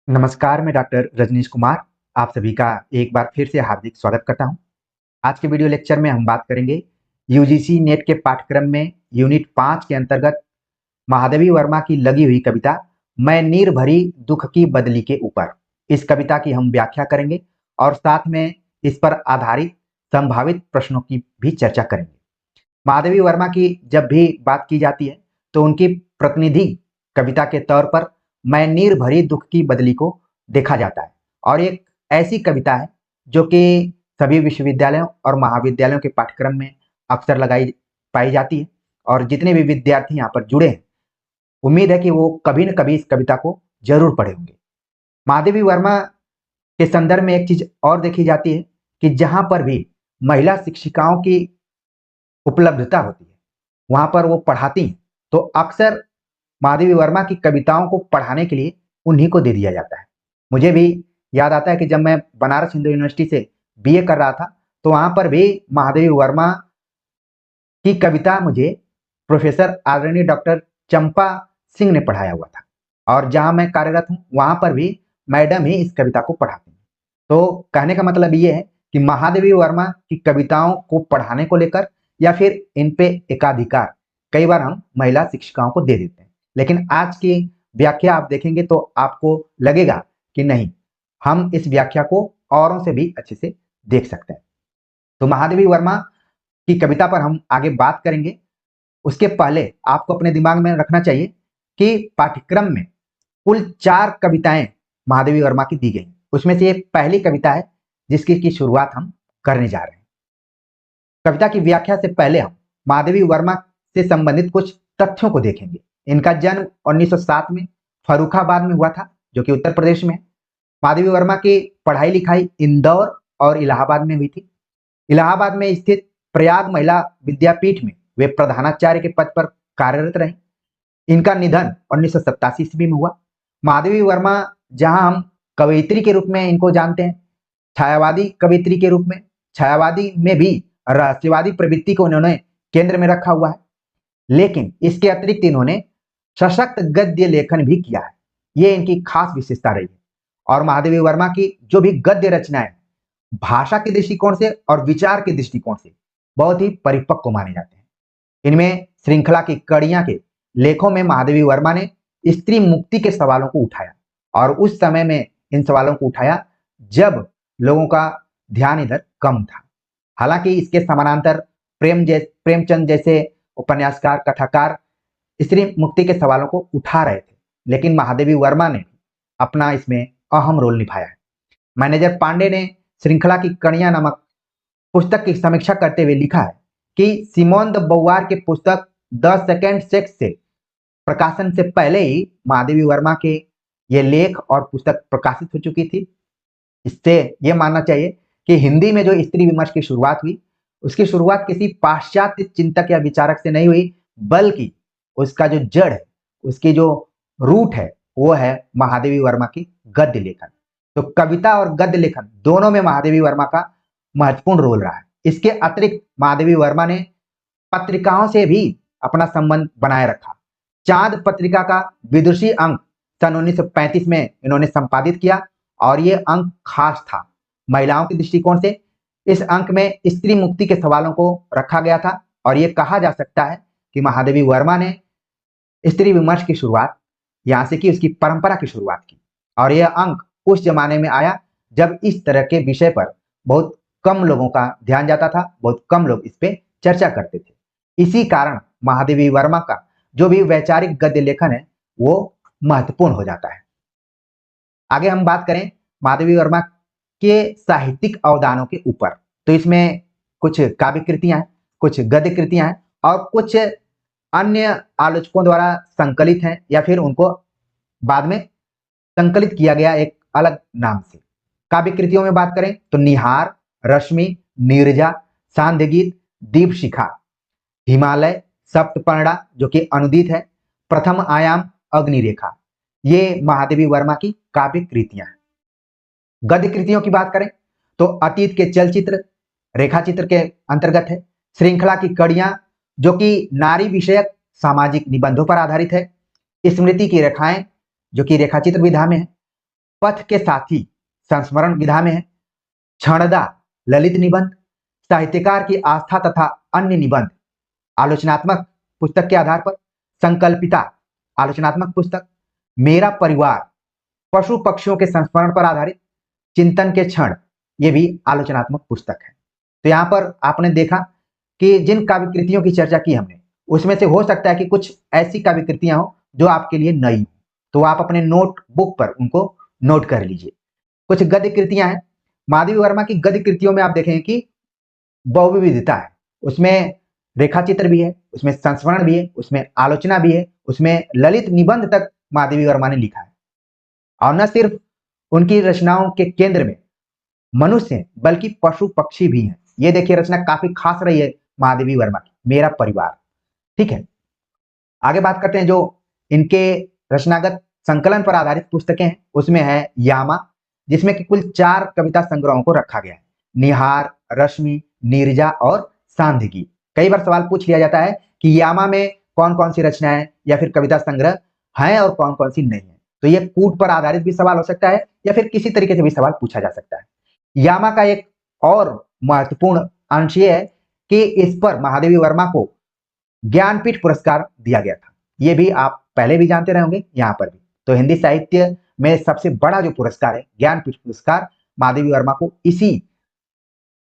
नमस्कार, मैं डॉक्टर रजनीश कुमार आप सभी का एक बार फिर से हार्दिक स्वागत करता हूं। आज के वीडियो लेक्चर में हम बात करेंगे यूजीसी नेट के पाठ्यक्रम में यूनिट 5 के अंतर्गत महादेवी वर्मा की लगी हुई कविता मैं नीर भरी दुख की बदली के ऊपर। इस कविता की हम व्याख्या करेंगे और साथ में इस पर आधारित संभावित प्रश्नों की भी चर्चा करेंगे। महादेवी वर्मा की जब भी बात की जाती है तो उनकी प्रतिनिधि कविता के तौर पर मैं नीर भरी दुख की बदली को देखा जाता है और एक ऐसी कविता है जो कि सभी विश्वविद्यालयों और महाविद्यालयों के पाठ्यक्रम में अक्सर लगाई पाई जाती है और जितने भी विद्यार्थी यहाँ पर जुड़े हैं उम्मीद है कि वो कभी न कभी इस कविता को जरूर पढ़े होंगे। महादेवी वर्मा के संदर्भ में एक चीज और देखी जाती है कि जहां पर भी महिला शिक्षिकाओं की उपलब्धता होती है वहां पर वो पढ़ाती हैं तो अक्सर महादेवी वर्मा की कविताओं को पढ़ाने के लिए उन्हीं को दे दिया जाता है। मुझे भी याद आता है कि जब मैं बनारस हिंदू यूनिवर्सिटी से बीए कर रहा था तो वहां पर भी महादेवी वर्मा की कविता मुझे प्रोफेसर आदरणीय डॉक्टर चंपा सिंह ने पढ़ाया हुआ था और जहां मैं कार्यरत हूं वहां पर भी मैडम ही इस कविता को पढ़ाती हैं। तो कहने का मतलब ये है कि महादेवी वर्मा की कविताओं को पढ़ाने को लेकर या फिर इन पे एकाधिकार कई बार हम महिला शिक्षिकाओं को दे देते हैं, लेकिन आज की व्याख्या आप देखेंगे तो आपको लगेगा कि नहीं, हम इस व्याख्या को औरों से भी अच्छे से देख सकते हैं। तो महादेवी वर्मा की कविता पर हम आगे बात करेंगे। उसके पहले आपको अपने दिमाग में रखना चाहिए कि पाठ्यक्रम में कुल 4 कविताएं महादेवी वर्मा की दी गई। उसमें से एक पहली कविता है जिसकी की शुरुआत हम करने जा रहे हैं। कविता की व्याख्या से पहले हम महादेवी वर्मा से संबंधित कुछ तथ्यों को देखेंगे। इनका जन्म 1907 में फर्रुखाबाद में हुआ था जो कि उत्तर प्रदेश में है। महादेवी वर्मा की पढ़ाई लिखाई इंदौर और इलाहाबाद में हुई थी। इलाहाबाद में स्थित प्रयाग महिला विद्यापीठ में वे प्रधानाचार्य के पद पर कार्यरत रहे। इनका निधन 1987 ईस्वी में हुआ। महादेवी वर्मा जहां हम कवयित्री के रूप में इनको जानते हैं, छायावादी कवयित्री के रूप में, छायावादी में भी रहस्यवादी प्रवृत्ति को इन्होंने केंद्र में रखा हुआ है, लेकिन इसके अतिरिक्त इन्होंने सशक्त गद्य लेखन भी किया है। ये इनकी खास विशेषता रही है और महादेवी वर्मा की जो भी गद्य रचनाएं भाषा के दृष्टिकोण से और विचार के दृष्टिकोण से बहुत ही परिपक्व माने जाते हैं। इनमें श्रृंखला की कड़ियां के लेखों में महादेवी वर्मा ने स्त्री मुक्ति के सवालों को उठाया और उस समय में इन सवालों को उठाया जब लोगों का ध्यान इधर कम था। हालांकि इसके समानांतर प्रेमचंद जैसे उपन्यासकार कथाकार स्त्री मुक्ति के सवालों को उठा रहे थे, लेकिन महादेवी वर्मा ने अपना इसमें अहम रोल निभाया है। मैनेजर पांडे ने श्रृंखला की कड़ियां नामक पुस्तक की समीक्षा करते हुए लिखा है कि सिमोन द बोवार के पुस्तक द सेकेंड सेक्स से प्रकाशन से पहले ही महादेवी वर्मा के ये लेख और पुस्तक प्रकाशित हो चुकी थी। इससे यह मानना चाहिए कि हिंदी में जो स्त्री विमर्श की शुरुआत हुई उसकी शुरुआत किसी पाश्चात्य चिंतक या विचारक से नहीं हुई, बल्कि उसका जो जड़ है, उसकी जो रूट है, वो है महादेवी वर्मा की गद्य लेखन। तो कविता और गद्य लेखन दोनों में महादेवी वर्मा का महत्वपूर्ण रोल रहा है। इसके अतिरिक्त महादेवी वर्मा ने पत्रिकाओं से भी अपना संबंध बनाए रखा। चांद पत्रिका का विदुषी अंक सन 1935 में इन्होंने संपादित किया और ये अंक खास था महिलाओं के दृष्टिकोण से। इस अंक में स्त्री मुक्ति के सवालों को रखा गया था और ये कहा जा सकता है कि महादेवी वर्मा ने स्त्री विमर्श की शुरुआत यहाँ से की, उसकी परंपरा की शुरुआत की। और यह अंक उस जमाने में आया जब इस तरह के विषय पर बहुत कम लोगों का ध्यान जाता था, बहुत कम लोग इस पे चर्चा करते थे। इसी कारण महादेवी वर्मा का जो भी वैचारिक गद्य लेखन है वो महत्वपूर्ण हो जाता है। आगे हम बात करें महादेवी वर्मा के साहित्यिक अवदानों के ऊपर, तो इसमें कुछ काव्य कृतियां हैं, कुछ गद्य कृतियां हैं और कुछ अन्य आलोचकों द्वारा संकलित हैं या फिर उनको बाद में संकलित किया गया एक अलग नाम से। काव्य कृतियों में बात करें तो निहार, रश्मि, नीरजा, सांध्य गीत, दीप शिखा, हिमालय, सप्तपर्णा जो कि अनुदित है, प्रथम आयाम, अग्निरेखा, ये महादेवी वर्मा की काव्य कृतियां हैं। गद्य कृतियों की बात करें तो अतीत के चलचित्र रेखा चित्र के अंतर्गत है, श्रृंखला की कड़ियां जो कि नारी विषयक सामाजिक निबंधों पर आधारित है, स्मृति की रेखाएं जो कि रेखाचित्र विधा में है, पथ के साथी संस्मरण विधा में है, क्षणदा ललित निबंध, साहित्यकार की आस्था तथा अन्य निबंध, आलोचनात्मक पुस्तक के आधार पर, संकल्पिता आलोचनात्मक पुस्तक, मेरा परिवार पशु पक्षियों के संस्मरण पर आधारित, चिंतन के क्षण ये भी आलोचनात्मक पुस्तक है। तो यहाँ पर आपने देखा कि जिन काव्य कृतियों की चर्चा की हमने उसमें से हो सकता है कि कुछ ऐसी काव्य कृतियां हो जो आपके लिए नई हो, तो आप अपने नोट बुक पर उनको नोट कर लीजिए। कुछ गद्य कृतियां हैं, माधवी वर्मा की गद्य कृतियों में आप देखेंगे कि बहुविविधता है, उसमें रेखा चित्र भी है, उसमें संस्मरण भी है, उसमें आलोचना भी है, उसमें ललित निबंध तक माधवी वर्मा ने लिखा है। और न सिर्फ उनकी रचनाओं के केंद्र में मनुष्य हैं बल्कि पशु पक्षी भी हैं। ये देखिए रचना काफी खास रही है माधवी वर्मा की, मेरा परिवार। ठीक है, आगे बात करते हैं जो इनके रचनागत संकलन पर आधारित पुस्तकें हैं। उसमें है यामा, जिसमें कि कुल 4 कविता संग्रहों को रखा गया है, निहार, रश्मि, नीरजा और सांध्य। कई बार सवाल पूछ लिया जाता है कि यामा में कौन कौन सी रचनाएं या फिर कविता संग्रह हैं और कौन कौन सी नहीं है। तो ये कूट पर आधारित भी सवाल हो सकता है या फिर किसी तरीके से भी सवाल पूछा जा सकता है। यामा का एक और महत्वपूर्ण अंश ये है कि इस पर महादेवी वर्मा को ज्ञानपीठ पुरस्कार दिया गया था। ये भी आप पहले भी जानते रहे होंगे, यहाँ पर भी। तो हिंदी साहित्य में सबसे बड़ा जो पुरस्कार है ज्ञानपीठ पुरस्कार, महादेवी वर्मा को इसी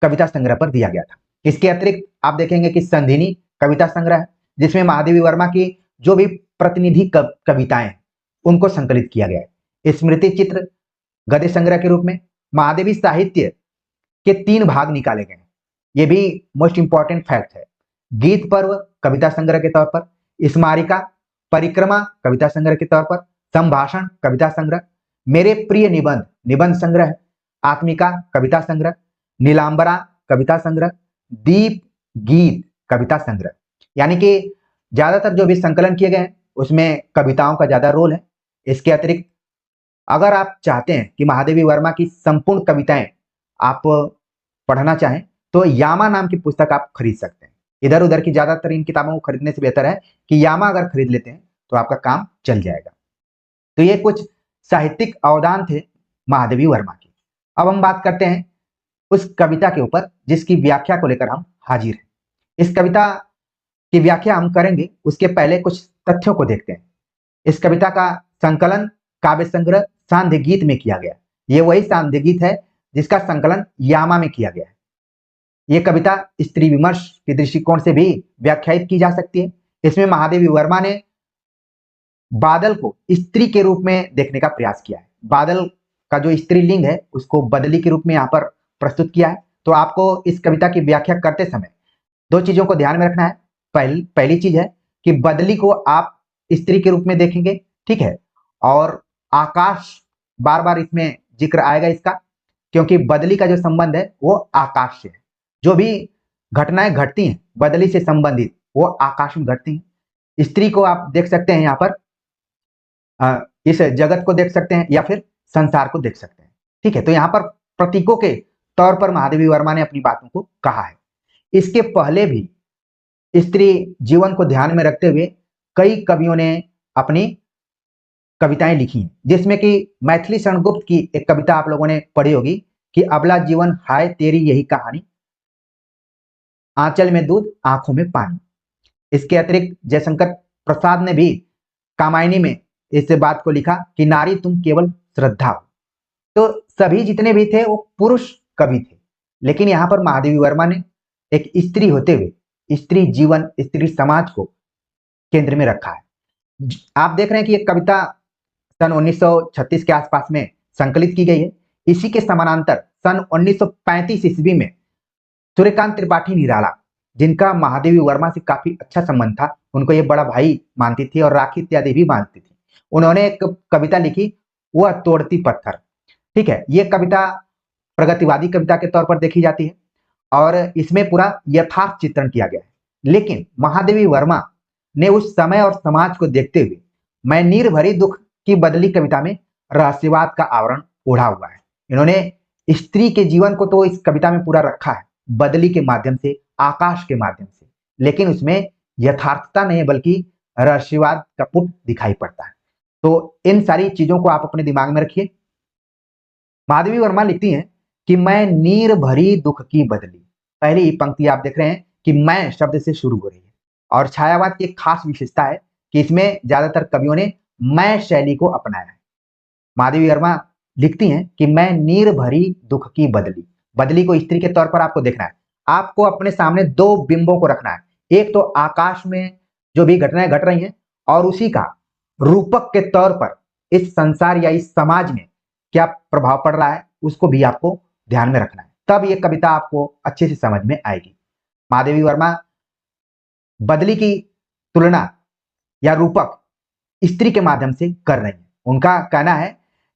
कविता संग्रह पर दिया गया था। इसके अतिरिक्त आप देखेंगे कि संधिनी कविता संग्रह है, जिसमें महादेवी वर्मा की जो भी प्रतिनिधि कविताएं उनको संकलित किया गया है। स्मृति चित्र गद्य संग्रह के रूप में महादेवी साहित्य के 3 भाग निकाले गए हैं। ये भी मोस्ट इंपॉर्टेंट फैक्ट है। गीत पर्व कविता संग्रह के तौर पर, स्मारिका परिक्रमा कविता संग्रह के तौर पर, संभाषण कविता संग्रह, मेरे प्रिय निबंध निबंध संग्रह, आत्मिका कविता संग्रह, नीलांबरा कविता संग्रह, दीप गीत कविता संग्रह। यानी कि ज्यादातर जो भी संकलन किए गए हैं उसमें कविताओं का ज्यादा रोल है। इसके अतिरिक्त अगर आप चाहते हैं कि महादेवी वर्मा की संपूर्ण कविताएं आप पढ़ना चाहें तो यामा नाम की पुस्तक आप खरीद सकते हैं। इधर उधर की ज्यादातर इन किताबों को खरीदने से बेहतर है कि यामा अगर खरीद लेते हैं तो आपका काम चल जाएगा। तो ये कुछ साहित्यिक अवदान थे महादेवी वर्मा के। अब हम बात करते हैं उस कविता के ऊपर जिसकी व्याख्या को लेकर हम हाजिर हैं। इस कविता की व्याख्या हम करेंगे, उसके पहले कुछ तथ्यों को देखते हैं। इस कविता का संकलन काव्य संग्रह सांध्य गीत में किया गया। ये वही सांध्य गीत है जिसका संकलन यामा में किया गया है। ये कविता स्त्री विमर्श के दृष्टिकोण से भी व्याख्यायित की जा सकती है। इसमें महादेवी वर्मा ने बादल को स्त्री के रूप में देखने का प्रयास किया है। बादल का जो स्त्रीलिंग है उसको बदली के रूप में यहाँ पर प्रस्तुत किया है। तो आपको इस कविता की व्याख्या करते समय 2 चीजों को ध्यान में रखना है। पहली चीज है कि बदली को आप स्त्री के रूप में देखेंगे, ठीक है, और आकाश बार बार इसमें जिक्र आएगा इसका, क्योंकि बदली का जो संबंध है वो आकाश से है। जो भी घटनाएं घटती हैं बदली से संबंधित वो आकाश में घटती हैं। स्त्री को आप देख सकते हैं यहाँ पर इस जगत को देख सकते हैं या फिर संसार को देख सकते हैं, ठीक है। तो यहाँ पर प्रतीकों के तौर पर महादेवी वर्मा ने अपनी बातों को कहा है। इसके पहले भी स्त्री जीवन को ध्यान में रखते हुए कई कवियों ने अपनी कविताएं लिखी हैं, जिसमें कि मैथिली शरण गुप्त की एक कविता आप लोगों ने पढ़ी होगी कि अबला जीवन हाय तेरी यही कहानी, आंचल में दूध आंखों में पानी। इसके अतिरिक्त जयशंकर प्रसाद ने भी कामायनी में इस बात को लिखा कि नारी तुम केवल श्रद्धा हो। तो सभी जितने भी थे वो पुरुष कवि थे, लेकिन यहाँ पर महादेवी वर्मा ने एक स्त्री होते हुए स्त्री जीवन स्त्री समाज को केंद्र में रखा है। आप देख रहे हैं कि ये कविता सन 1936 के आसपास में संकलित की गई है। इसी के समानांतर सन 1935 ईस्वी में सूर्यकांत त्रिपाठी निराला, जिनका महादेवी वर्मा से काफी अच्छा संबंध था, उनको ये बड़ा भाई मानती थी और राखी इत्यादि भी मानती थी, उन्होंने एक कविता लिखी, वह तोड़ती पत्थर, ठीक है। ये कविता प्रगतिवादी कविता के तौर पर देखी जाती है और इसमें पूरा यथार्थ चित्रण किया गया है। लेकिन महादेवी वर्मा ने उस समय और समाज को देखते हुए मैं नीर भरी दुख की बदली कविता में रहस्यवाद का आवरण ओढ़ा हुआ है। इन्होंने स्त्री के जीवन को तो इस कविता में पूरा रखा है बदली के माध्यम से, आकाश के माध्यम से, लेकिन उसमें यथार्थता नहीं बल्कि रहस्यवाद का पुट दिखाई पड़ता है। तो इन सारी चीजों को आप अपने दिमाग में रखिए। माधवी वर्मा लिखती हैं कि मैं नीर भरी दुख की बदली। पहली पंक्ति आप देख रहे हैं कि मैं शब्द से शुरू हो रही है और छायावाद की एक खास विशेषता है कि इसमें ज्यादातर कवियों ने मैं शैली को अपनाया है। माधवी वर्मा लिखती हैं कि मैं नीर भरी दुख की बदली। बदली को स्त्री के तौर पर आपको देखना है। आपको अपने सामने दो बिंबों को रखना है, एक तो आकाश में जो भी घटनाएं घट रही हैं और उसी का रूपक के तौर पर इस संसार या इस समाज में क्या प्रभाव पड़ रहा है उसको भी आपको ध्यान में रखना है, तब ये कविता आपको अच्छे से समझ में आएगी। माधवी वर्मा बदली की तुलना या रूपक स्त्री के माध्यम से कर रही है। उनका कहना है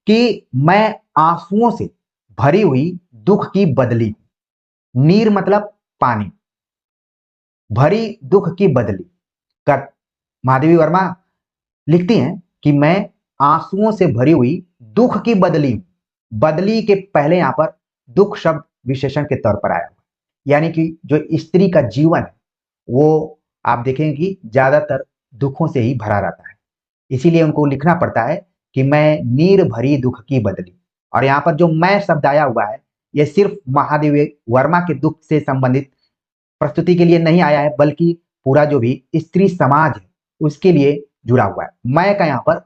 कि मैं आंसुओं से भरी हुई दुख की बदली हूं। नीर मतलब पानी, भरी दुख की बदली कर माधवी वर्मा लिखती हैं कि मैं आंसुओं से भरी हुई दुख की बदली हूं। बदली के पहले यहां पर दुख शब्द विशेषण के तौर पर आया हुआ, यानी कि जो स्त्री का जीवन है वो आप देखेंगे कि ज्यादातर दुखों से ही भरा रहता है। इसीलिए उनको लिखना पड़ता है कि मैं नीर भरी दुख की बदली। और यहाँ पर जो मैं शब्द आया हुआ है ये सिर्फ महादेवी वर्मा के दुख से संबंधित प्रस्तुति के लिए नहीं आया है, बल्कि पूरा जो भी स्त्री समाज है उसके लिए जुड़ा हुआ है। मैं का यहाँ पर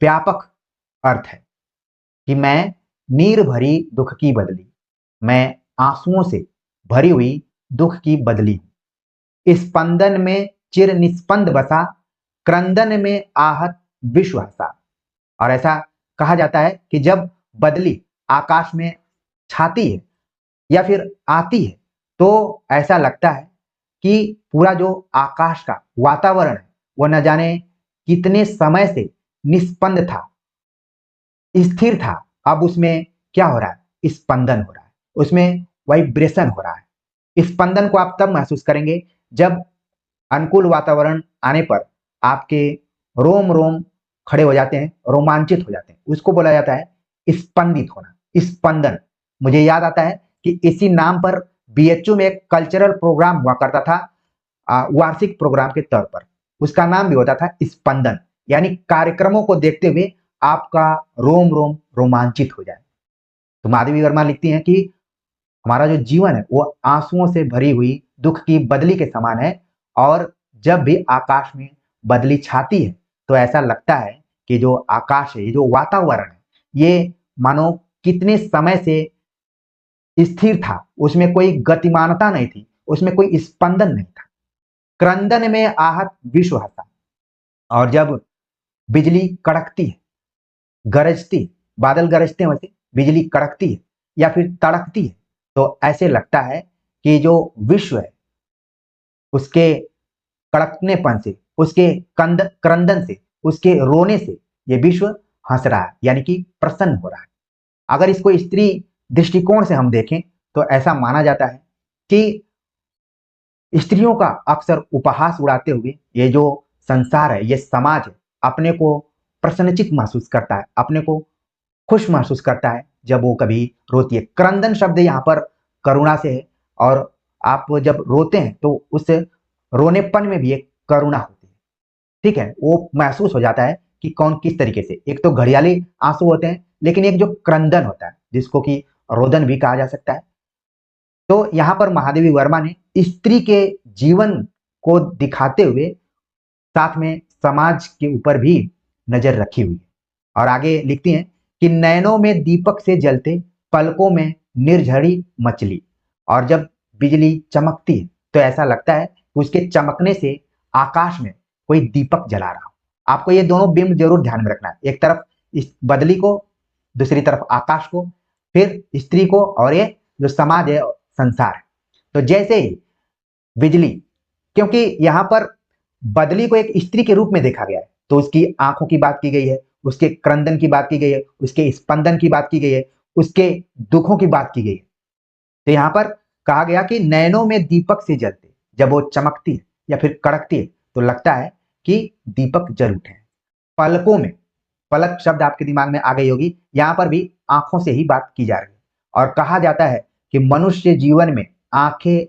व्यापक अर्थ है कि मैं नीर भरी दुख की बदली, मैं आंसुओं से भरी हुई दुख की बदली, स्पंदन में चिर निस्पंद बसा, क्रंदन में आहत विश्व हसा। और ऐसा कहा जाता है कि जब बदली आकाश में छाती है या फिर आती है तो ऐसा लगता है कि पूरा जो आकाश का वातावरण है वो न जाने कितने समय से निस्पंद था, स्थिर था, अब उसमें क्या हो रहा है, स्पंदन हो रहा है, उसमें वाइब्रेशन हो रहा है। स्पंदन को आप तब महसूस करेंगे जब अनुकूल वातावरण आने पर आपके रोम रोम खड़े हो जाते हैं, रोमांचित हो जाते हैं, उसको बोला जाता है स्पंदित होना, स्पंदन। मुझे याद आता है कि इसी नाम पर बीएचयू में एक कल्चरल प्रोग्राम हुआ करता था, वार्षिक प्रोग्राम के तौर पर उसका नाम भी होता था स्पंदन, यानी कार्यक्रमों को देखते हुए आपका रोम रोम रोमांचित हो जाए। तो माधवी वर्मा लिखती हैं कि हमारा जो जीवन है वो आंसुओं से भरी हुई दुख की बदली के समान है, और जब भी आकाश में बदली छाती है तो ऐसा लगता है कि जो आकाश है, ये जो वातावरण है, ये मानो कितने समय से स्थिर था, उसमें कोई गतिमानता नहीं थी, उसमें कोई स्पंदन नहीं था। क्रंदन में आहत विश्व हसा। और जब बिजली कड़कती है, गरजती, बादल गरजते हैं वैसे बिजली कड़कती है या फिर तड़कती है, तो ऐसे लगता है कि जो विश्व है उसके कड़कनेपन से, उसके क्रंदन से, उसके रोने से ये विश्व हंस रहा है, यानी कि प्रसन्न हो रहा है। अगर इसको स्त्री दृष्टिकोण से हम देखें तो ऐसा माना जाता है कि स्त्रियों का अक्सर उपहास उड़ाते हुए ये जो संसार है, ये समाज है, अपने को प्रसन्नचित महसूस करता है, अपने को खुश महसूस करता है जब वो कभी रोती है। क्रंदन शब्द यहाँ पर करुणा से है, और आप जब रोते हैं तो उस रोनेपन में भी एक करुणा होती है, ठीक है, वो महसूस हो जाता है कि कौन किस तरीके से, एक तो घड़ियाली आंसू होते हैं, लेकिन एक जो क्रंदन होता है जिसको कि रोदन भी कहा जा सकता है। तो यहाँ पर महादेवी वर्मा ने स्त्री के जीवन को दिखाते हुए साथ में समाज के ऊपर भी नजर रखी हुई है। और आगे लिखती हैं कि नैनों में दीपक से जलते, पलकों में निर्झरी मछली। और जब बिजली चमकती है तो ऐसा लगता है कि उसके चमकने से आकाश में कोई दीपक जला रहा हो। आपको ये दोनों बिंब जरूर ध्यान में रखना है, एक तरफ इस बदली को, दूसरी तरफ आकाश को, फिर स्त्री को, और ये जो समाज है, संसार है। तो जैसे ही बिजली, क्योंकि यहाँ पर बदली को एक स्त्री के रूप में देखा गया है तो उसकी आंखों की बात की गई है, उसके क्रंदन की बात की गई है, उसके स्पंदन की बात की गई है, उसके दुखों की बात की गई है। तो यहाँ पर कहा गया कि नैनों में दीपक से जलते, जब वो चमकती है या फिर कड़कती है तो लगता है कि दीपक जल उठे हैं। पलकों में, पलक शब्द आपके दिमाग में आ गई होगी, यहाँ पर भी आंखों से ही बात की जा रही है। और कहा जाता है कि मनुष्य जीवन में आंखें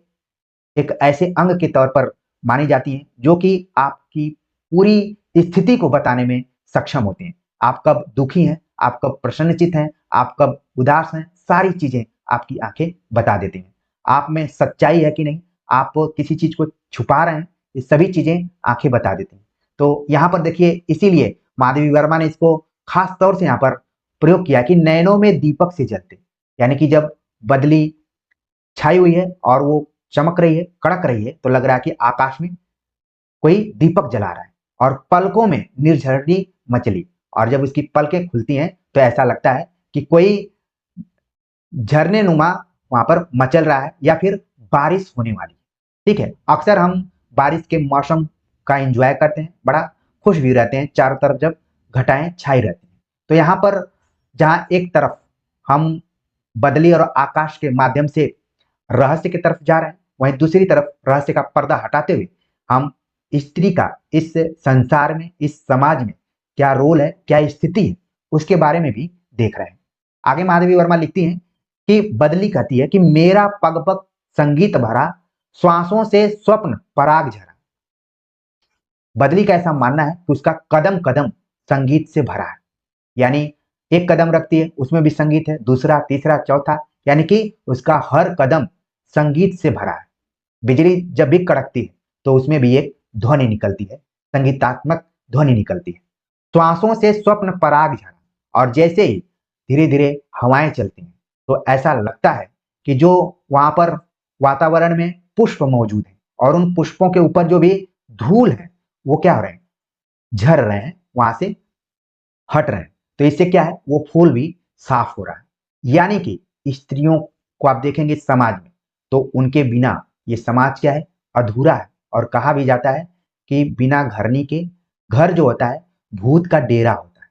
एक ऐसे अंग के तौर पर मानी जाती हैं जो कि आपकी पूरी स्थिति को बताने में सक्षम होते हैं। आप कब दुखी हैं, आप कब प्रसन्नचित हैं, आप कब उदास हैं, सारी चीजें आपकी आंखें बता देती हैं। आप में सच्चाई है कि नहीं, आप किसी चीज को छुपा रहे हैं, ये सभी चीजें आंखें बता देती हैं। तो यहाँ पर देखिए, इसीलिए माधवी वर्मा ने इसको खास तौर से यहाँ पर प्रयोग किया कि नैनों में दीपक से जलते, यानी कि जब बदली छाई हुई है और वो चमक रही है, कड़क रही है, तो लग रहा है कि आकाश में कोई दीपक जला रहा है। और पलकों में निर्झरनी मछली, और जब उसकी पलकें खुलती हैं तो ऐसा लगता है कि कोई झरने नुमा वहां पर मचल रहा है या फिर बारिश होने वाली है। ठीक है, अक्सर हम बारिश के मौसम का एंजॉय करते हैं, बड़ा खुश भी रहते हैं, चारों तरफ जब घटाएं छाई रहती हैं। तो यहाँ पर जहां एक तरफ हम बदली और आकाश के माध्यम से रहस्य की तरफ जा रहे हैं, वहीं दूसरी तरफ रहस्य का पर्दा हटाते हुए हम स्त्री का इस संसार में, इस समाज में क्या रोल है, क्या स्थिति है, उसके बारे में भी देख रहे हैं। आगे माधवी वर्मा लिखती हैं कि बदली कहती है कि मेरा पग पग संगीत भरा, श्वासों से स्वप्न पराग झरा। बदली का ऐसा मानना है कि उसका कदम कदम संगीत से भरा है, यानी एक कदम रखती है उसमें भी संगीत है, दूसरा, तीसरा, चौथा, यानी कि उसका हर कदम संगीत से भरा है। बिजली जब भी कड़कती है तो उसमें भी एक ध्वनि निकलती है, संगीतात्मक ध्वनि निकलती है। श्वासों से स्वप्न पराग झरा, और जैसे ही धीरे धीरे हवाएं चलती हैं तो ऐसा लगता है कि जो वहां पर वातावरण में पुष्प मौजूद है और उन पुष्पों के ऊपर जो भी धूल है वो क्या हो रहे हैं, झर रहे हैं, वहां से हट रहे हैं। तो इससे क्या है, वो फूल भी साफ हो रहा है। यानी कि स्त्रियों को आप देखेंगे समाज में तो उनके बिना ये समाज क्या है, अधूरा है। और कहा भी जाता है कि बिना घरनी के घर जो होता है भूत का डेरा होता है।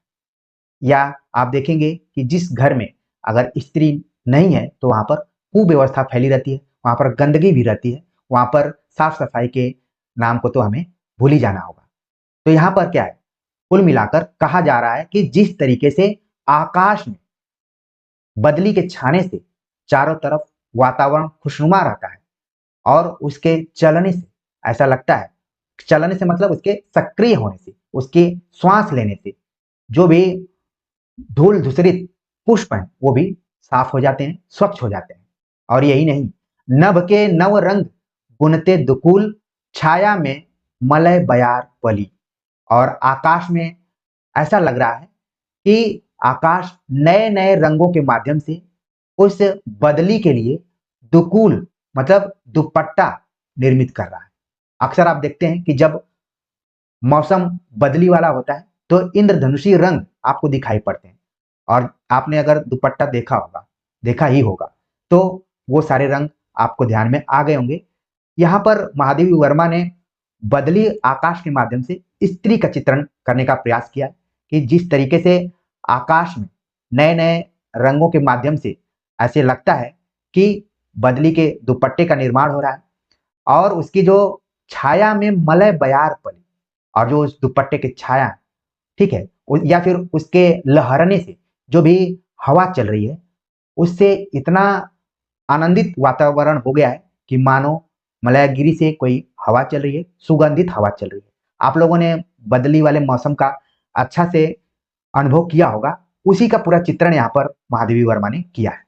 या आप देखेंगे कि जिस घर में अगर स्त्री नहीं है तो वहां पर कुव्यवस्था फैली रहती है, वहां पर गंदगी भी रहती है, वहां पर साफ सफाई के नाम को तो हमें भूल ही जाना होगा। तो यहाँ पर क्या है, कुल मिलाकर कहा जा रहा है कि जिस तरीके से आकाश में बदली के छाने से चारों तरफ वातावरण खुशनुमा रहता है और उसके चलने से ऐसा लगता है, चलने से मतलब उसके सक्रिय होने से, उसके श्वास लेने से जो भी धूल धूसरित पुष्प हैं वो भी साफ हो जाते हैं, स्वच्छ हो जाते हैं। और यही नहीं, नभ के नव रंग बुनते दुकुल, छाया में मलय बयार पली। और आकाश में ऐसा लग रहा है कि आकाश नए नए रंगों के माध्यम से उस बदली के लिए दुकूल मतलब दुपट्टा निर्मित कर रहा है। अक्सर आप देखते हैं कि जब मौसम बदली वाला होता है तो इंद्रधनुषी रंग आपको दिखाई पड़ते हैं, और आपने अगर दुपट्टा देखा होगा, देखा ही होगा, तो वो सारे रंग आपको ध्यान में आ गए होंगे। यहाँ पर महादेवी वर्मा ने बदली आकाश के माध्यम से स्त्री का चित्रण करने का प्रयास किया कि जिस तरीके से आकाश में नए नए रंगों के माध्यम से ऐसे लगता है कि बदली के दुपट्टे का निर्माण हो रहा है, और उसकी जो छाया में मलय बयार पली, और जो उस दुपट्टे की छाया, ठीक है, या फिर उसके लहरने से जो भी हवा चल रही है उससे इतना आनंदित वातावरण हो गया है कि मानो मलयागिरी से कोई हवा चल रही है, सुगंधित हवा चल रही है। आप लोगों ने बदली वाले मौसम का अच्छा से अनुभव किया होगा, उसी का पूरा चित्रण यहाँ पर महादेवी वर्मा ने किया है।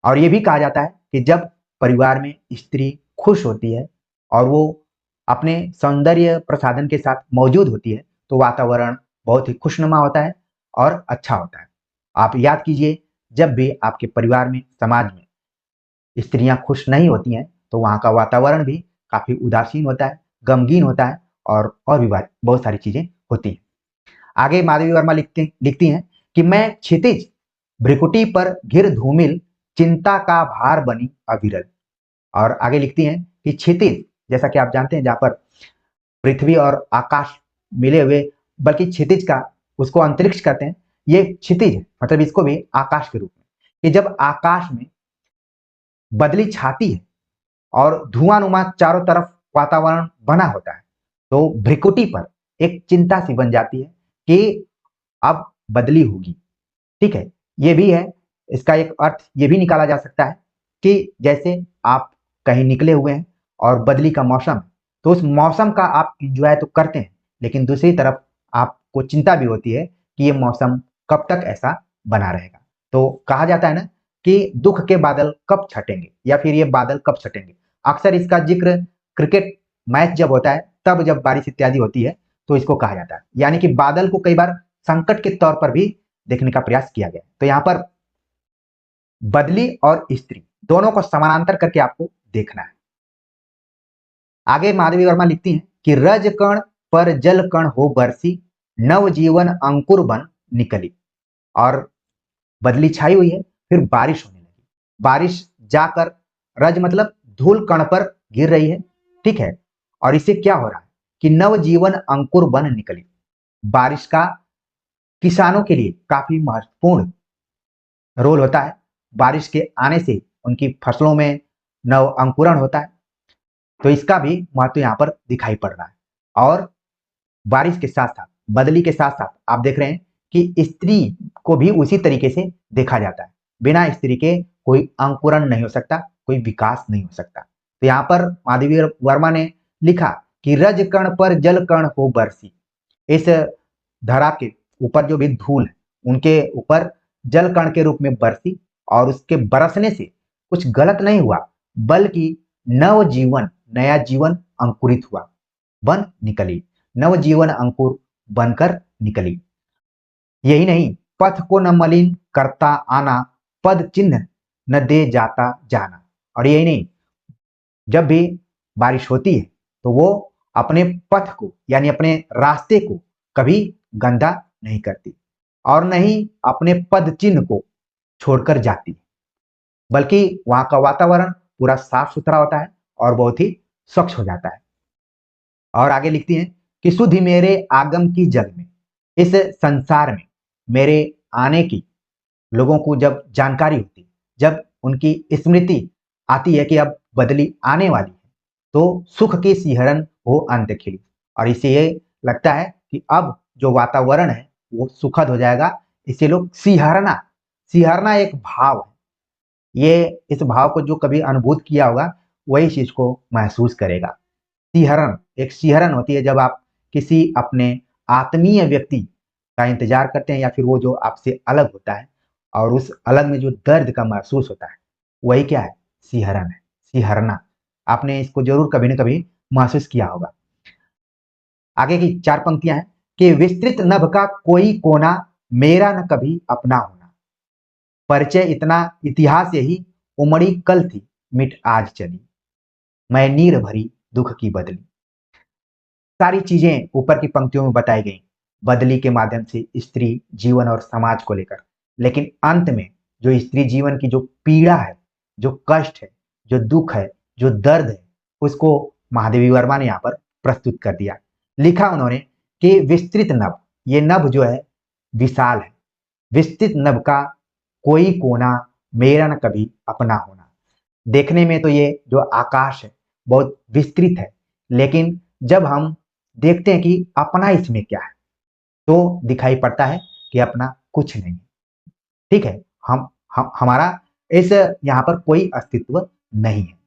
और ये भी कहा जाता है कि जब परिवार में स्त्री खुश होती है और वो अपने सौंदर्य प्रसाधन के साथ मौजूद होती है तो वातावरण बहुत ही खुशनुमा होता है और अच्छा होता है। आप याद कीजिए, जब भी आपके परिवार में, समाज में स्त्रियां खुश नहीं होती हैं तो वहां का वातावरण भी काफी उदासीन होता है, गमगीन होता है, और भी बहुत सारी चीजें होती हैं। आगे माधवी वर्मा लिखती हैं कि मैं क्षितिज भ्रिकुटी पर घिर धूमिल, चिंता का भार बनी अविरल। और आगे लिखती हैं कि क्षितिज, जैसा कि आप जानते हैं, जहां पर पृथ्वी और आकाश मिले हुए, बल्कि क्षितिज का उसको अंतरिक्ष कहते हैं, ये क्षितिज है, मतलब इसको भी आकाश के रूप में, कि जब आकाश में बदली छाती है और धुआंनुमा चारों तरफ वातावरण बना होता है तो भ्रिकुटी पर एक चिंता सी बन जाती है कि अब बदली होगी। ठीक है, ये भी है, इसका एक अर्थ ये भी निकाला जा सकता है कि जैसे आप कहीं निकले हुए हैं और बदली का मौसम है तो उस मौसम का आप इंजॉय तो करते हैं, लेकिन दूसरी तरफ आपको चिंता भी होती है कि ये मौसम कब तक ऐसा बना रहेगा। तो कहा जाता है ना कि दुख के बादल कब छटेंगे या फिर ये बादल कब छटेंगे। अक्सर इसका जिक्र क्रिकेट मैच जब होता है तब जब बारिश इत्यादि होती है तो इसको कहा जाता है। यानी कि बादल को कई बार संकट के तौर पर भी देखने का प्रयास किया गया। तो यहाँ पर बदली और स्त्री दोनों को समानांतर करके आपको देखना है। आगे माधवी वर्मा लिखती हैं कि रज कण पर जल कण हो बरसी, नव जीवन अंकुर बन निकली। और बदली छाई हुई है, फिर बारिश होने लगी। बारिश जाकर रज मतलब धूल कण पर गिर रही है, ठीक है। और इससे क्या हो रहा है कि नव जीवन अंकुर बन निकली। बारिश का किसानों के लिए काफी महत्वपूर्ण रोल होता है। बारिश के आने से उनकी फसलों में नव अंकुरण होता है, तो इसका भी महत्व यहाँ पर दिखाई पड़ रहा है। और बारिश के साथ साथ बदली के साथ साथ आप देख रहे हैं कि स्त्री को भी उसी तरीके से देखा जाता है। बिना स्त्री के कोई अंकुरण नहीं हो सकता, कोई विकास नहीं हो सकता। तो यहाँ पर माधवी वर्मा ने लिखा कि रज कण पर जल कण हो बरसी। इस धरा के ऊपर जो भी धूल है उनके ऊपर जल कण के रूप में बरसी, और उसके बरसने से कुछ गलत नहीं हुआ, बल्कि नव जीवन, नया जीवन अंकुरित हुआ, बन निकली। नव जीवन अंकुर बनकर निकली। यही नहीं, पथ को न मलिन करता आना, पद चिन्ह न दे जाता जाना। और यही नहीं, जब भी बारिश होती है तो वो अपने पथ को यानी अपने रास्ते को कभी गंदा नहीं करती और न ही अपने पद चिन्ह को छोड़कर जाती, बल्कि वहां का वातावरण पूरा साफ सुथरा होता है और बहुत ही स्वच्छ हो जाता है। और आगे लिखती हैं कि सुधि मेरे आगम की जग में, इस संसार में मेरे आने की लोगों को जब जानकारी होती, जब उनकी स्मृति आती है कि अब बदली आने वाली है, तो सुख की सिहरन हो अंत खिली। और इससे ये लगता है कि अब जो वातावरण है वो सुखद हो जाएगा। इसे लोग सिहरना, सिहरना एक भाव है। ये इस भाव को जो कभी अनुभूत किया होगा वही चीज को महसूस करेगा। सिहरन, एक सिहरन होती है जब आप किसी अपने आत्मीय व्यक्ति का इंतजार करते हैं या फिर वो जो आपसे अलग होता है और उस अलग में जो दर्द का महसूस होता है, वही क्या है, सिहरन है, सिहरना। आपने इसको जरूर कभी न कभी महसूस किया होगा। आगे की 4 पंक्तियां हैं कि विस्तृत नभ का कोई कोना, मेरा न कभी अपना होना। परिचय इतना इतिहास यही, उमड़ी कल थी मिट आज चली, मैं नीर भरी दुख की बदली। सारी चीजें ऊपर की पंक्तियों में बताई गई बदली के माध्यम से स्त्री जीवन और समाज को लेकर। लेकिन अंत में जो स्त्री जीवन की जो पीड़ा है, जो कष्ट है, जो दुख है, जो दर्द है, उसको महादेवी वर्मा ने यहाँ पर प्रस्तुत कर दिया। लिखा उन्होंने कि विस्तृत नभ, ये नभ जो है विशाल है। विस्तृत नभ का कोई कोना, मेरा न कभी अपना होना। देखने में तो ये जो आकाश है बहुत विस्तृत है, लेकिन जब हम देखते हैं कि अपना इसमें क्या है तो दिखाई पड़ता है कि अपना कुछ नहीं। ठीक है, हमारा इस यहाँ पर कोई अस्तित्व नहीं है,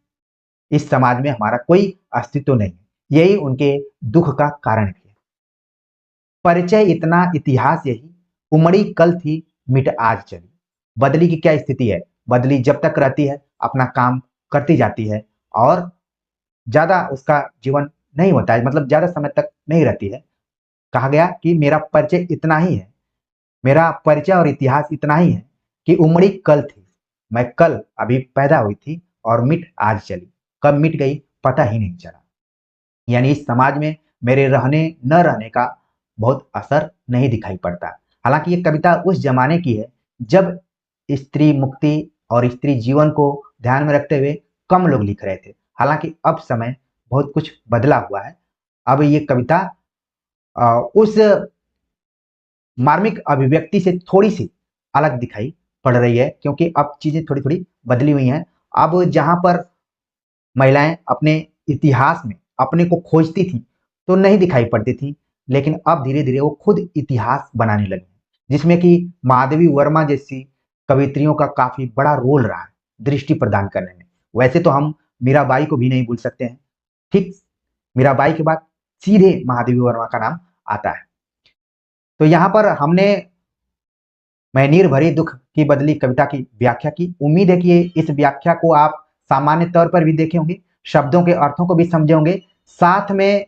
इस समाज में हमारा कोई अस्तित्व नहीं है। यही उनके दुख का कारण भी है। परिचय इतना इतिहास यही, उमड़ी कल थी मिट आज चली। बदली की क्या स्थिति है, बदली जब तक रहती है अपना काम करती जाती है और ज्यादा उसका जीवन नहीं होता है, मतलब ज्यादा समय तक नहीं रहती है। कहा गया कि मेरा परिचय इतना ही है, मेरा परिचय और इतिहास इतना ही है कि उमड़ी कल थी, मैं कल अभी पैदा हुई थी और मिट आज चली। कब मिट गई पता ही नहीं चला। यानी इस समाज में मेरे रहने न रहने का बहुत असर नहीं दिखाई पड़ता। हालांकि ये कविता उस जमाने की है जब स्त्री मुक्ति और स्त्री जीवन को ध्यान में रखते हुए कम लोग लिख रहे थे। हालांकि अब समय बहुत कुछ बदला हुआ है। अब ये कविता उस मार्मिक अभिव्यक्ति से थोड़ी सी अलग दिखाई पड़ रही है, क्योंकि अब चीजें थोड़ी थोड़ी बदली हुई हैं। अब जहां पर महिलाएं अपने इतिहास में अपने को खोजती थी तो नहीं दिखाई पड़ती थी, लेकिन अब धीरे धीरे वो खुद इतिहास बनाने लगी, जिसमें कि माधवी वर्मा जैसी कवित्रियों का काफी बड़ा रोल रहा है दृष्टि प्रदान करने में। वैसे तो हम मीराबाई को भी नहीं भूल सकते हैं, ठीक, मीराबाई के बाद सीधे महादेवी वर्मा का नाम आता है। तो यहाँ पर हमने मैं नीर भरी दुख की बदली कविता की व्याख्या की। उम्मीद है कि इस व्याख्या को आप सामान्य तौर पर भी देखे होंगे, शब्दों के अर्थों को भी समझे होंगे, साथ में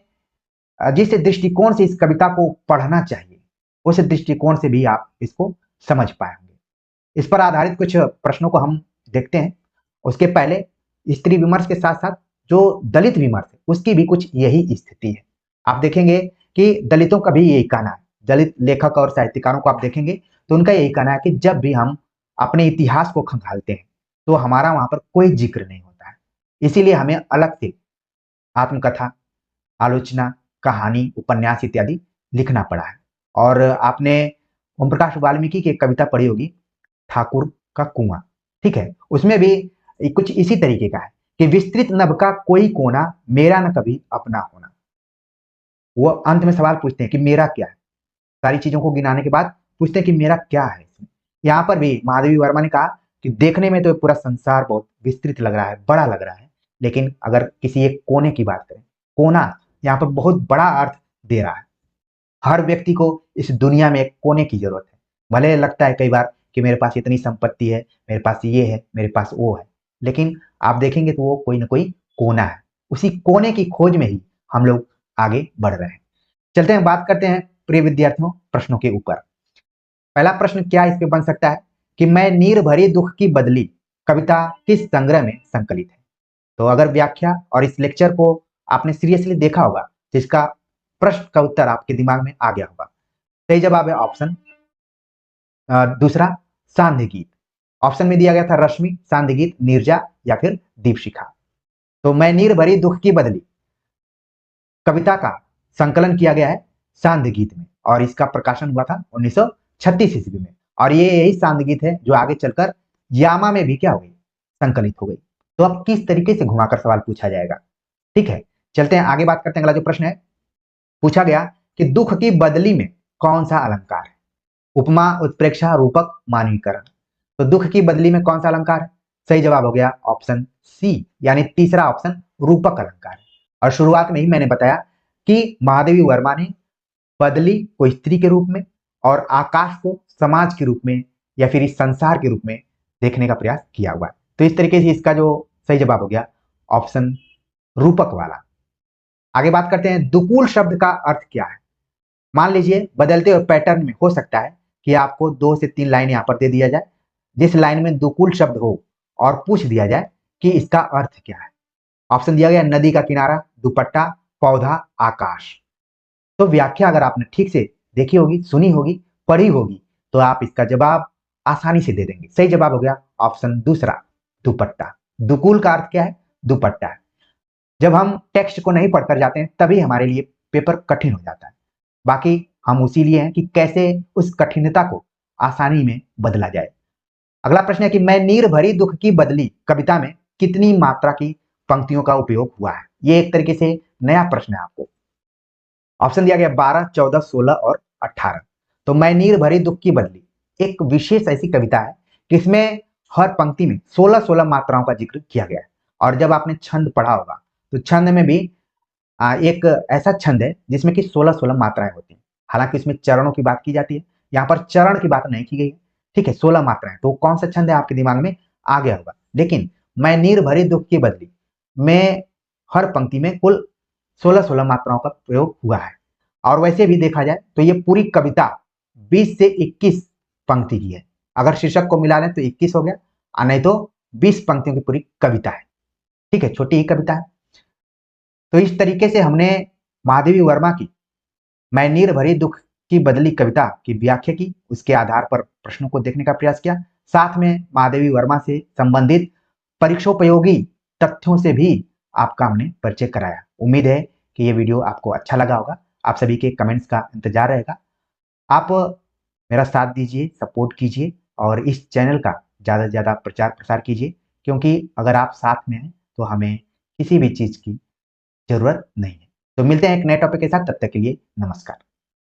जिस दृष्टिकोण से इस कविता को पढ़ना चाहिए उस दृष्टिकोण से भी आप इसको समझ पाए होंगे। इस पर आधारित कुछ प्रश्नों को हम देखते हैं। उसके पहले स्त्री विमर्श के साथ साथ जो दलित विमर्श है उसकी भी कुछ यही स्थिति है। आप देखेंगे कि दलितों का भी यही कहना है, दलित लेखक और साहित्यकारों को आप देखेंगे तो उनका यही कहना है कि जब भी हम अपने इतिहास को खंगालते हैं तो हमारा वहां पर कोई जिक्र नहीं होता है, इसीलिए हमें अलग से आत्मकथा, आलोचना, कहानी, उपन्यास इत्यादि लिखना पड़ा है। और आपने ओम प्रकाश वाल्मीकि की एक कविता पढ़ी होगी, ठाकुर का कुआं, ठीक है, उसमें भी कुछ इसी तरीके का है कि विस्तृत नभ का कोई कोना, मेरा न कभी अपना होना। वो अंत में सवाल पूछते हैं कि मेरा क्या है, सारी चीजों को गिनाने के बाद पूछते हैं कि मेरा क्या है इसमें। यहाँ पर भी महादेवी वर्मा ने कहा कि देखने में तो पूरा संसार बहुत विस्तृत लग रहा है, बड़ा लग रहा है, लेकिन अगर किसी एक कोने की बात करें, कोना यहाँ पर बहुत बड़ा अर्थ दे रहा है। हर व्यक्ति को इस दुनिया में एक कोने की जरूरत है। भले लगता है कई बार कि मेरे पास इतनी संपत्ति है, मेरे पास ये है, मेरे पास वो है, लेकिन आप देखेंगे तो वो कोई ना कोई कोना है। उसी कोने की खोज में ही हम लोग आगे बढ़ रहे हैं। चलते हैं, बात करते हैं प्रिय विद्यार्थियों प्रश्नों के ऊपर। पहला प्रश्न क्या इस पे बन सकता है कि मैं नीर भरी दुख की बदली कविता किस संग्रह में संकलित है। तो अगर व्याख्या और इस लेक्चर को आपने सीरियसली देखा होगा तो इसका प्रश्न का उत्तर आपके दिमाग में आ गया होगा। सही जवाब है ऑप्शन दूसरा, सांध्य गीत। ऑप्शन में दिया गया था रश्मि, सांध्य गीत, नीरजा या फिर दीपशिखा। तो मैं नीर भरी दुख की बदली कविता का संकलन किया गया है सांध्य गीत में और इसका प्रकाशन हुआ था 1936 ईस्वी में। और ये यही सांध्य गीत है जो आगे चलकर यामा में भी क्या हो गई, संकलित हो गई। तो अब किस तरीके से घुमाकर सवाल पूछा जाएगा, ठीक है। चलते हैं आगे, बात करते हैं। अगला जो प्रश्न है, पूछा गया कि दुख की बदली में कौन सा अलंकार है। उपमा, उत्प्रेक्षा, रूपक, मानवीकरण। तो दुख की बदली में कौन सा अलंकार है? सही जवाब हो गया ऑप्शन सी, यानी तीसरा ऑप्शन, रूपक अलंकार है। और शुरुआत में ही मैंने बताया कि महादेवी वर्मा ने बदली को स्त्री के रूप में और आकाश को समाज के रूप में या फिर इस संसार के रूप में देखने का प्रयास किया हुआ है। तो इस तरीके से इसका जो सही जवाब हो गया ऑप्शन रूपक वाला। आगे बात करते हैं, दुकूल शब्द का अर्थ क्या है। मान लीजिए बदलते हुए पैटर्न में हो सकता है कि आपको 2 से 3 लाइन यहाँ पर दे दिया जाए, जिस लाइन में दुकूल शब्द हो और पूछ दिया जाए कि इसका अर्थ क्या है। ऑप्शन दिया गया नदी का किनारा, दुपट्टा, पौधा, आकाश। तो व्याख्या अगर आपने ठीक से देखी होगी, सुनी होगी, पढ़ी होगी तो आप इसका जवाब आसानी से दे देंगे। सही जवाब हो गया ऑप्शन दूसरा, दुपट्टा। दुकूल का अर्थ क्या है? दुपट्टा है। जब हम टेक्स्ट को नहीं पढ़कर जाते हैं तभी हमारे लिए पेपर कठिन हो जाता है। बाकी हम उसी लिए हैं कि कैसे उस कठिनता को आसानी में बदला जाए। अगला प्रश्न है कि मैं नीर भरी दुख की बदली कविता में कितनी मात्रा की पंक्तियों का उपयोग हुआ है। ये एक तरीके से नया प्रश्न है आपको। ऑप्शन दिया गया 12, 14, 16 और 18। तो मैं नीर भरी दुख की बदली एक विशेष ऐसी कविता है कि इसमें हर पंक्ति में 16-16 मात्राओं का जिक्र किया गया है। और जब आपने छंद पढ़ा होगा तो छंद में भी एक ऐसा छंद है जिसमें कि 16-16 मात्राएं होती हैं। हालांकि इसमें चरणों की बात की जाती है, यहाँ पर चरण की बात नहीं की गई है, ठीक है। 16 मात्राएं, तो कौन सा छंद है आपके दिमाग में आ गया होगा। लेकिन मैं नीर भरी दुख की बदली में हर पंक्ति में कुल 16-16 मात्राओं का प्रयोग हुआ है। और वैसे भी देखा जाए तो ये पूरी कविता 20 से 21 पंक्ति की है। अगर शीर्षक को मिला लें तो 21 हो गया, और नहीं तो 20 पंक्तियों की पूरी कविता है, ठीक है, छोटी ही कविता है। तो इस तरीके से हमने महादेवी वर्मा की मैं नीर भरी दुख की बदली कविता की व्याख्या की, उसके आधार पर प्रश्नों को देखने का प्रयास किया, साथ में महादेवी वर्मा से संबंधित परीक्षोपयोगी तथ्यों से भी आपका हमने परिचय कराया। उम्मीद है कि ये वीडियो आपको अच्छा लगा होगा। आप सभी के कमेंट्स का इंतजार रहेगा। आप मेरा साथ दीजिए, सपोर्ट कीजिए और इस चैनल का ज़्यादा से ज़्यादा प्रचार प्रसार कीजिए, क्योंकि अगर आप साथ में हैं तो हमें किसी भी चीज़ की जरूरत नहीं है। तो मिलते हैं एक नए टॉपिक के साथ, तब तक के लिए नमस्कार।